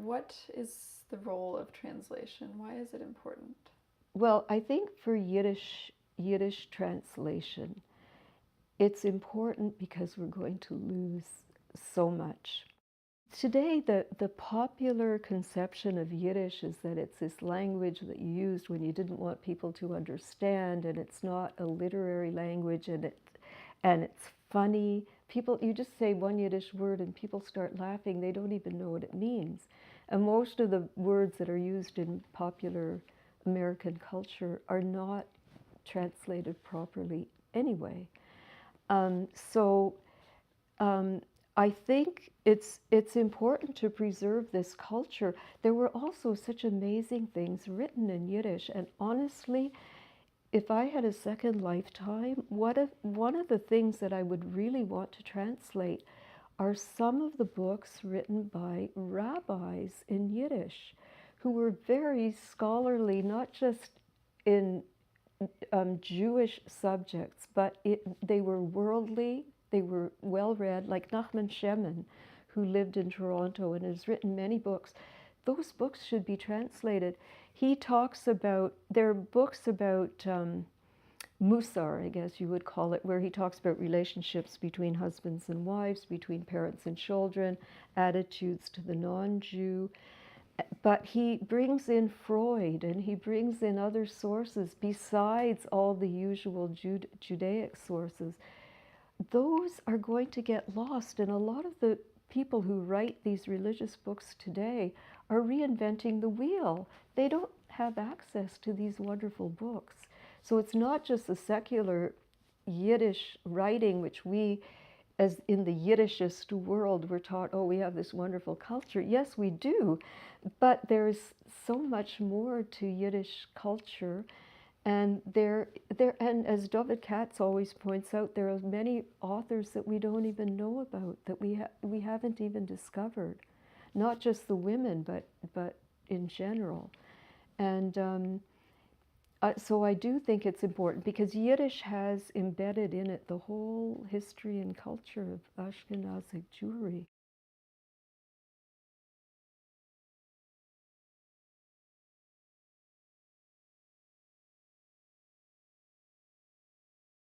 what is the role of translation? Why is it important? Well, I think for Yiddish translation, it's important because we're going to lose so much. Today, the popular conception of Yiddish is that it's this language that you used when you didn't want people to understand, and it's not a literary language, and it's funny. People, you just say one Yiddish word and people start laughing. They don't even know what it means. And most of the words that are used in popular American culture are not translated properly anyway. So I think it's important to preserve this culture. There were also such amazing things written in Yiddish, and honestly, if I had a second lifetime, one of the things that I would really want to translate are some of the books written by rabbis in Yiddish, who were very scholarly, not just in Jewish subjects, but they were worldly, they were well read, like Nachman Shemin, who lived in Toronto and has written many books. Those books should be translated. He talks about, there are books about Musar, I guess you would call it, where he talks about relationships between husbands and wives, between parents and children, attitudes to the non-Jew. But he brings in Freud and he brings in other sources besides all the usual Judaic sources. Those are going to get lost, and a lot of the people who write these religious books today are reinventing the wheel. They don't have access to these wonderful books. So it's not just the secular Yiddish writing, which we, as in the Yiddishist world, we're taught, oh, we have this wonderful culture. Yes, we do, but there's so much more to Yiddish culture. And and as David Katz always points out, there are many authors that we don't even know about, that we haven't even discovered, not just the women, but in general. And so I do think it's important because Yiddish has embedded in it the whole history and culture of Ashkenazic Jewry.